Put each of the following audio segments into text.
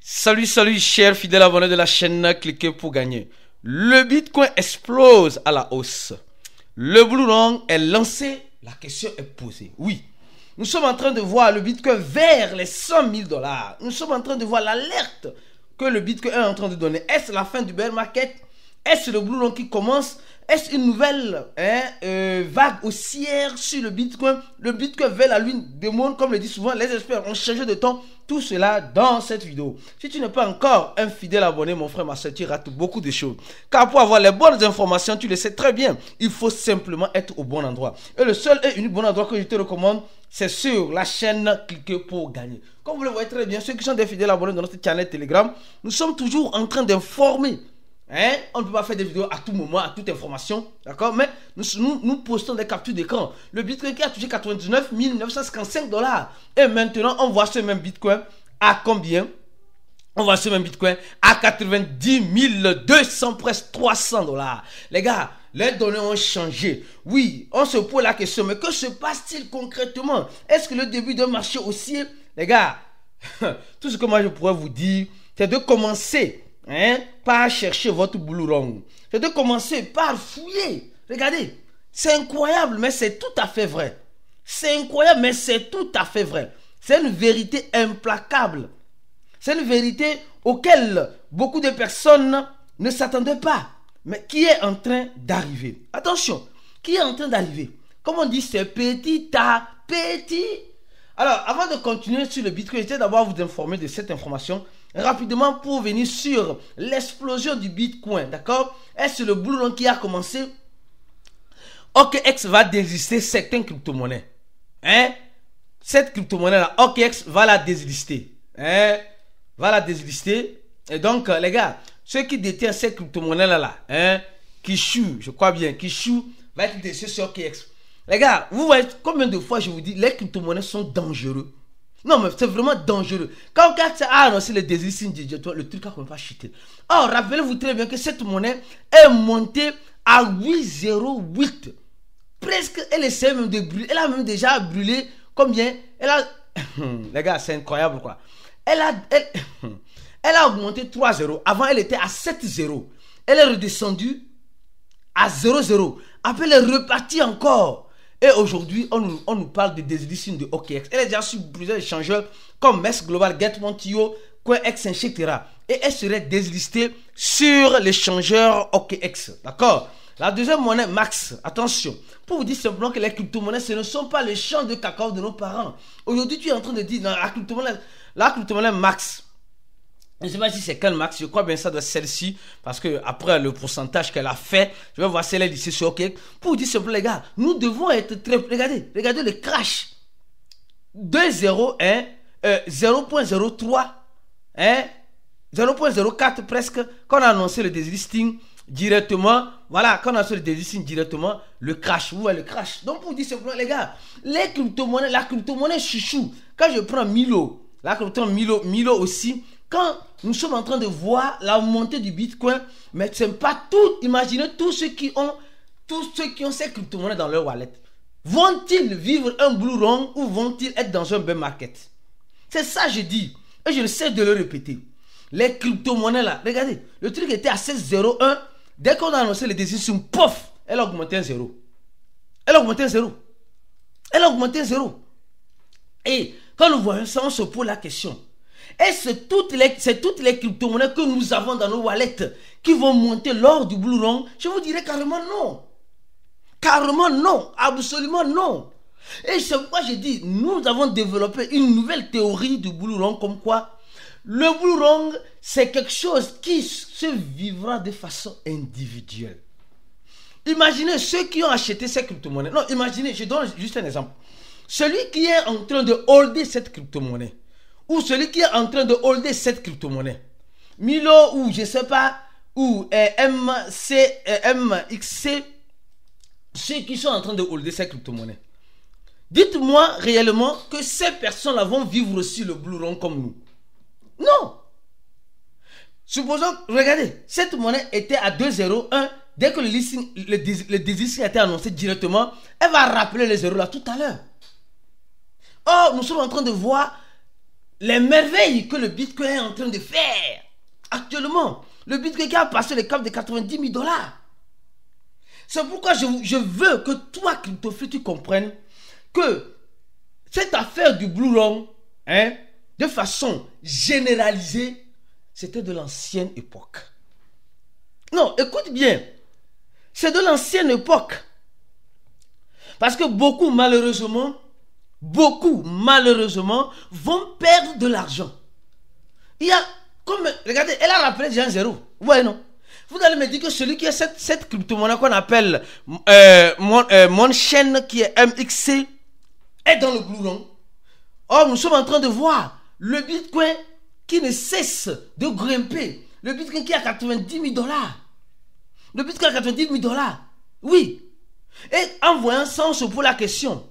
Salut, chers fidèles abonnés de la chaîne, cliquez pour gagner. Le Bitcoin explose à la hausse. Le Blue Long est lancé, la question est posée. Oui, nous sommes en train de voir le Bitcoin vers les 100 000 $. Nous sommes en train de voir l'alerte que le Bitcoin est en train de donner. Est-ce la fin du bear market? Est-ce le Blue Long qui commence? Est-ce une nouvelle vague haussière sur le Bitcoin? Le Bitcoin vers la lune des mondes, comme le dit souvent, les experts ont changé de temps. Tout cela dans cette vidéo. Si tu n'es pas encore un fidèle abonné, mon frère, ma soeur, tu rates beaucoup de choses. Car pour avoir les bonnes informations, tu le sais très bien, il faut simplement être au bon endroit. Et le seul et unique bon endroit que je te recommande, c'est sur la chaîne Cliquez pour gagner. Comme vous le voyez très bien, ceux qui sont des fidèles abonnés dans notre channel Telegram, nous sommes toujours en train d'informer. On ne peut pas faire des vidéos à tout moment, à toute information, d'accord? Mais nous postons des captures d'écran. Le Bitcoin qui a touché 99 955 $. Et maintenant, on voit ce même Bitcoin à combien? On voit ce même Bitcoin à 90 200, presque 300 $. Les gars, les données ont changé. Oui, on se pose la question, mais que se passe-t-il concrètement? Est-ce que le début d'un marché haussier? Les gars, tout ce que moi je pourrais vous dire, c'est de commencer par chercher votre Blue Long. C'est de commencer par fouiller. Regardez, c'est incroyable, mais c'est tout à fait vrai. C'est incroyable, mais c'est tout à fait vrai. C'est une vérité implacable. C'est une vérité auquel beaucoup de personnes ne s'attendaient pas, mais qui est en train d'arriver. Attention, qui est en train d'arriver? Comme on dit, c'est petit à petit. Alors, avant de continuer sur le Bitcoin, j'essaie d'abord vous informer de cette information rapidement pour venir sur l'explosion du Bitcoin, d'accord? Est-ce le Blue Long qui a commencé? OKX va désister certaines crypto-monnaies. Cette crypto-monnaie-là, OKX va la déslister. Va la déslister. Et donc, les gars, ceux qui détiennent cette crypto-monnaie-là, Kishu, je crois bien, Kishu va être délisté sur OKX. Les gars, vous voyez combien de fois je vous dis, les crypto-monnaies sont dangereux. Non, mais c'est vraiment dangereux. Quand OKX a annoncé le déslisting, le truc a commencé à chuter. Or, rappelez-vous très bien que cette monnaie est montée à 8,08. Presque, elle essaie même de brûler. Elle a même déjà brûlé combien? Elle a... Les gars, c'est incroyable quoi. Elle a augmenté 3,0. Avant, elle était à 7,0. Elle est redescendue à 0,0. Après, elle est repartie encore. Et aujourd'hui, on nous parle de déslisting de OKX. Elle est déjà sur plusieurs échangeurs comme MEX Global, GetMontio, CoinEx, etc. Et elle serait déslistée sur l'échangeur OKX. D'accord? La deuxième monnaie, Max. Attention. Pour vous dire simplement que les crypto-monnaies, ce ne sont pas les champs de cacao de nos parents. Aujourd'hui, tu es en train de dire, dans la crypto-monnaie Max. Je ne sais pas si c'est quelle Max, je crois bien que ça doit être celle-ci, parce que après le pourcentage qu'elle a fait, je vais voir si elle est ici sur OK. Pour vous dire simplement, les gars, nous devons être très... Regardez le crash. 2,0, 0,03, 0,04 presque, quand on a annoncé le déslisting directement, voilà, quand on a annoncé le déslisting directement, le crash, vous voyez le crash. Donc pour vous dire simplement, les gars, les crypto-monnaies, la crypto-monnaie chouchou, quand je prends Milo, la crypto-monnaie Milo aussi, quand nous sommes en train de voir la montée du Bitcoin, mais ce n'est pas tout. Imaginez tous ceux qui ont ces crypto-monnaies dans leur wallet. Vont-ils vivre un Blue Long ou vont-ils être dans un bear market? C'est ça je dis. Et je ne sais de le répéter. Les crypto-monnaies là, regardez, le truc était à 16,01. Dès qu'on a annoncé le désir, pof, elle a augmenté un 0. Elle a augmenté un 0. Elle a augmenté un 0. Et quand nous voyons ça, on se pose la question. Est-ce toutes les crypto-monnaies que nous avons dans nos wallets qui vont monter lors du Blue Long? Je vous dirais carrément non. Carrément non. Absolument non. Et c'est pourquoi je dis, nous avons développé une nouvelle théorie du Blue Long comme quoi le Blue Long, c'est quelque chose qui se vivra de façon individuelle. Imaginez ceux qui ont acheté ces crypto-monnaies. Non, imaginez, je donne juste un exemple. Celui qui est en train de holder cette crypto-monnaie, ou celui qui est en train de holder cette crypto-monnaie, Milo ou je ne sais pas, ou MXC, ceux qui sont en train de holder cette crypto-monnaie. Dites-moi réellement que ces personnes-là vont vivre aussi le Blue Long comme nous. Non. Supposons, regardez, cette monnaie était à 2,01. Dès que le désisting a été annoncé directement, elle va rappeler les zéros là tout à l'heure. Or, nous sommes en train de voir les merveilles que le Bitcoin est en train de faire. Actuellement, le Bitcoin qui a passé le cap de 90 000 dollars. C'est pourquoi je veux que toi, cryptophile, tu comprennes que cette affaire du Blue Long, de façon généralisée, c'était de l'ancienne époque. Non, écoute bien. C'est de l'ancienne époque. Parce que beaucoup, malheureusement, vont perdre de l'argent. Il y a, comme, regardez, elle a rappelé déjà un zéro. Ouais, non. Vous allez me dire que celui qui a cette crypto-monnaie qu'on appelle mon chaîne qui est MXC est dans le Blue Long. Or, nous sommes en train de voir le Bitcoin qui ne cesse de grimper. Le Bitcoin qui est à 90 000 dollars. Le Bitcoin à 90 000 dollars. Oui. Et en voyant ça, on se pose la question.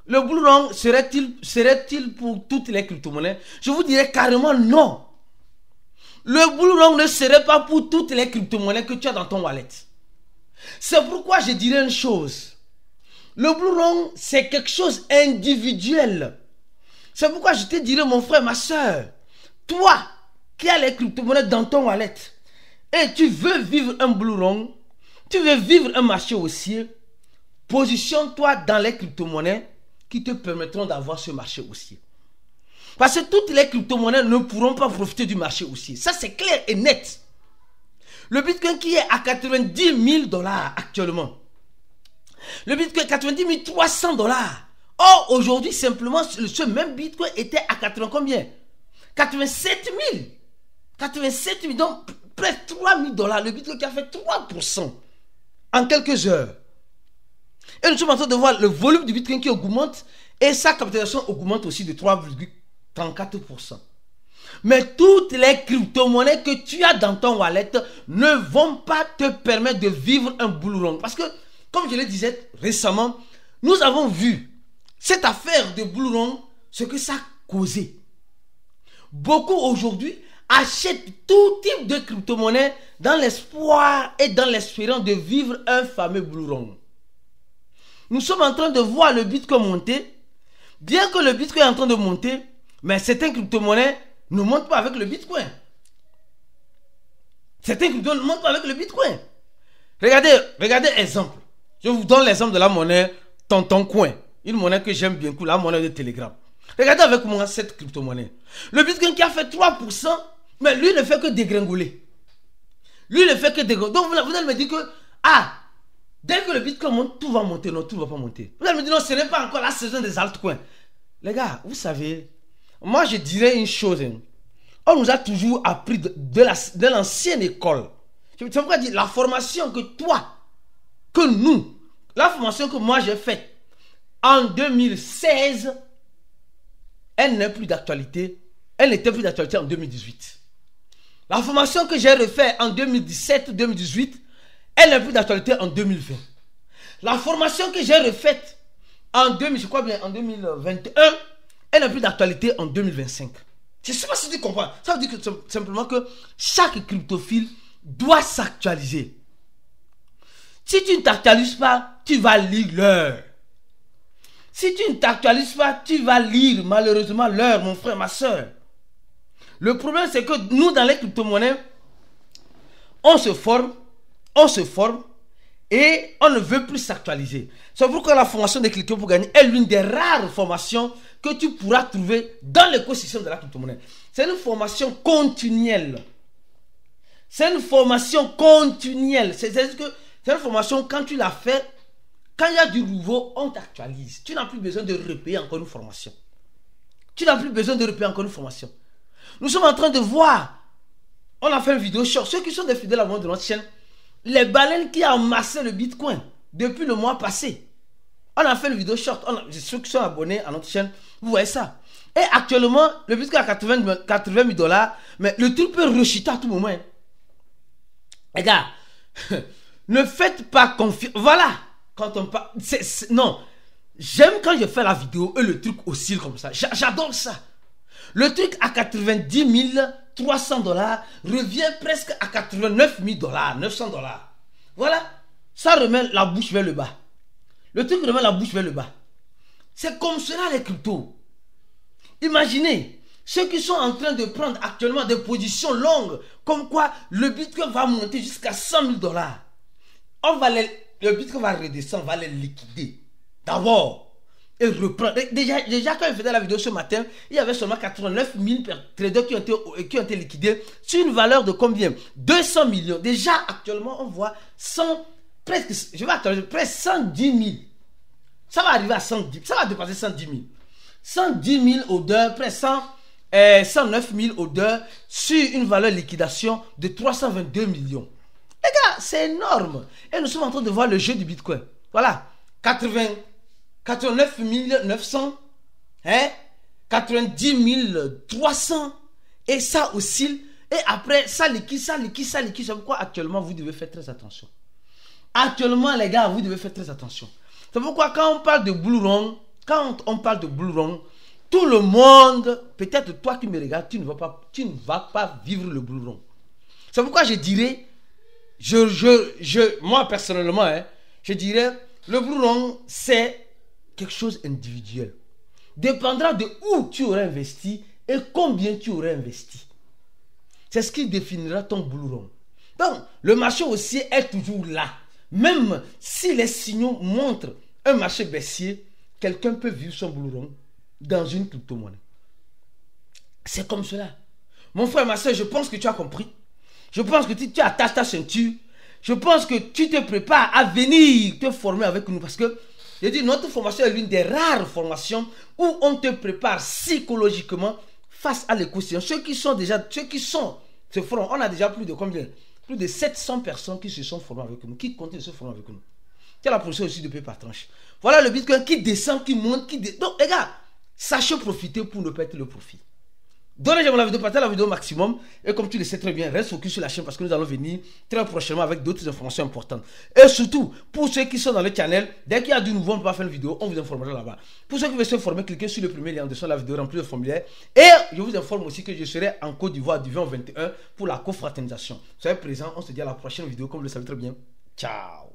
Le Blue Long serait-il pour toutes les crypto-monnaies? Je vous dirais carrément non. Le Blue Long ne serait pas pour toutes les crypto-monnaies que tu as dans ton wallet. C'est pourquoi je dirais une chose. Le Blue Long, c'est quelque chose d'individuel. C'est pourquoi je te dirais, mon frère, ma soeur, toi qui as les crypto-monnaies dans ton wallet et tu veux vivre un Blue Long, tu veux vivre un marché haussier, positionne-toi dans les crypto-monnaies qui te permettront d'avoir ce marché haussier. Parce que toutes les crypto-monnaies ne pourront pas profiter du marché haussier. Ça, c'est clair et net. Le Bitcoin qui est à 90 000 dollars actuellement. Le Bitcoin 90 300 dollars. Or, aujourd'hui, simplement, ce même Bitcoin était à 80 combien? 87 000. 87 000, donc presque 3 000 dollars. Le Bitcoin qui a fait 3% en quelques heures. Et nous sommes en train de voir le volume du Bitcoin qui augmente et sa capitalisation augmente aussi de 3,34%. Mais toutes les crypto-monnaies que tu as dans ton wallet ne vont pas te permettre de vivre un Blue Long. Parce que, comme je le disais récemment, nous avons vu cette affaire de Blue Long, ce que ça a causé. Beaucoup aujourd'hui achètent tout type de crypto-monnaie dans l'espoir et dans l'espérance de vivre un fameux Blue Long. Nous sommes en train de voir le Bitcoin monter. Bien que le Bitcoin est en train de monter, mais certaines crypto-monnaies ne montent pas avec le Bitcoin. Certaines crypto-monnaies ne montent pas avec le Bitcoin. Regardez exemple. Je vous donne l'exemple de la monnaie Tonton Coin. Une monnaie que j'aime bien, la monnaie de Telegram. Regardez avec moi cette crypto-monnaie. Le Bitcoin qui a fait 3%, mais lui ne fait que dégringoler. Lui ne fait que dégringoler. Donc vous allez me dire que, dès que le Bitcoin monte, tout va monter. Non, tout ne va pas monter. Vous allez me dire, non, ce n'est pas encore la saison des altcoins. Les gars, vous savez, moi je dirais une chose. On nous a toujours appris de l'ancienne école. C'est pourquoi dire la formation la formation que moi j'ai faite en 2016, elle n'est plus d'actualité. Elle n'était plus d'actualité en 2018. La formation que j'ai refaite en 2017-2018, elle n'est plus d'actualité en 2020. La formation que j'ai refaite en 2021, elle n'est plus d'actualité en 2025. Je ne sais pas si tu comprends. Ça veut dire que, simplement que chaque cryptophile doit s'actualiser. Si tu ne t'actualises pas, tu vas lire l'heure. Si tu ne t'actualises pas, tu vas lire malheureusement l'heure, mon frère, ma soeur. Le problème, c'est que nous, dans les crypto-monnaies, on se forme et on ne veut plus s'actualiser. C'est pourquoi la formation de Cliquer pour gagner est l'une des rares formations que tu pourras trouver dans l'écosystème de la crypto-monnaie. C'est une formation continuelle. C'est une formation continuelle. C'est-à-dire que c'est une formation, quand tu l'as fait, quand il y a du nouveau, on t'actualise. Tu n'as plus besoin de repayer encore une formation. Nous sommes en train de voir. On a fait une vidéo short. Ceux qui sont des fidèles abonnés de notre chaîne, les baleines qui ont amassé le Bitcoin depuis le mois passé. On a fait une vidéo short. Ceux qui sont abonnés à notre chaîne, vous voyez ça. Et actuellement, le Bitcoin à 80 000 dollars, mais le truc peut rechuter à tout moment. Les gars, ne faites pas confiance. Voilà. Quand on parle. Non. J'aime quand je fais la vidéo et le truc oscille comme ça. J'adore ça. Le truc à 90 300 dollars revient presque à 89 000 dollars, 900 dollars. Voilà. Ça remet la bouche vers le bas. Le truc remet la bouche vers le bas. C'est comme cela les cryptos. Imaginez, Ceux qui sont en train de prendre actuellement des positions longues, comme quoi le Bitcoin va monter jusqu'à 100 000 dollars. Le Bitcoin va redescendre, on va les liquider. D'abord, et reprendre. Déjà, quand je faisais la vidéo ce matin, il y avait seulement 89 000 traders qui ont été liquidés sur une valeur de combien? 200 millions. Déjà, actuellement, on voit presque 110 000. Ça va arriver à 110 000. Ça va dépasser 110 000. 110 000 odeurs, presque 109 000 odeurs sur une valeur de liquidation de 322 millions. Les gars, c'est énorme. Et nous sommes en train de voir le jeu du Bitcoin. Voilà. 89 900, 90 300. Et ça oscille. Et après, ça liquide. C'est pourquoi actuellement, vous devez faire très attention. Actuellement, les gars, vous devez faire très attention. C'est pourquoi quand on parle de Blue Run, tout le monde, peut-être toi qui me regardes, tu ne vas pas vivre le Blue Run. C'est pourquoi je dirais, moi personnellement, je dirais, le Blue Run, c'est quelque chose d'individuel. Dépendra de où tu aurais investi et combien tu aurais investi. C'est ce qui définira ton Blue Run. Donc, le marché haussier est toujours là. Même si les signaux montrent un marché baissier, quelqu'un peut vivre son Blue Run dans une crypto-monnaie. C'est comme cela. Mon frère, ma soeur, je pense que tu as compris. Je pense que tu attaches ta ceinture. Je pense que tu te prépares à venir te former avec nous. Parce que, je dis, notre formation est l'une des rares formations où on te prépare psychologiquement face à l'équation. Ceux qui se forment, on a déjà plus de combien? Plus de 700 personnes qui se sont formées avec nous, qui comptent se former avec nous. Tu as la position aussi de payer par tranche. Voilà le Bitcoin qui descend, qui monte, Donc, les gars, sachez profiter pour ne pas être le profit. Donnez-moi la vidéo, partagez la vidéo au maximum. Et comme tu le sais très bien, reste focus sur la chaîne parce que nous allons venir très prochainement avec d'autres informations importantes. Et surtout, pour ceux qui sont dans le channel, dès qu'il y a du nouveau, on ne peut pas faire une vidéo, on vous informera là-bas. Pour ceux qui veulent se former, cliquez sur le premier lien en dessous de la vidéo, remplir le formulaire. Et je vous informe aussi que je serai en Côte d'Ivoire du 20 au 21 pour la confraternisation. Soyez présents, on se dit à la prochaine vidéo, comme vous le savez très bien. Ciao.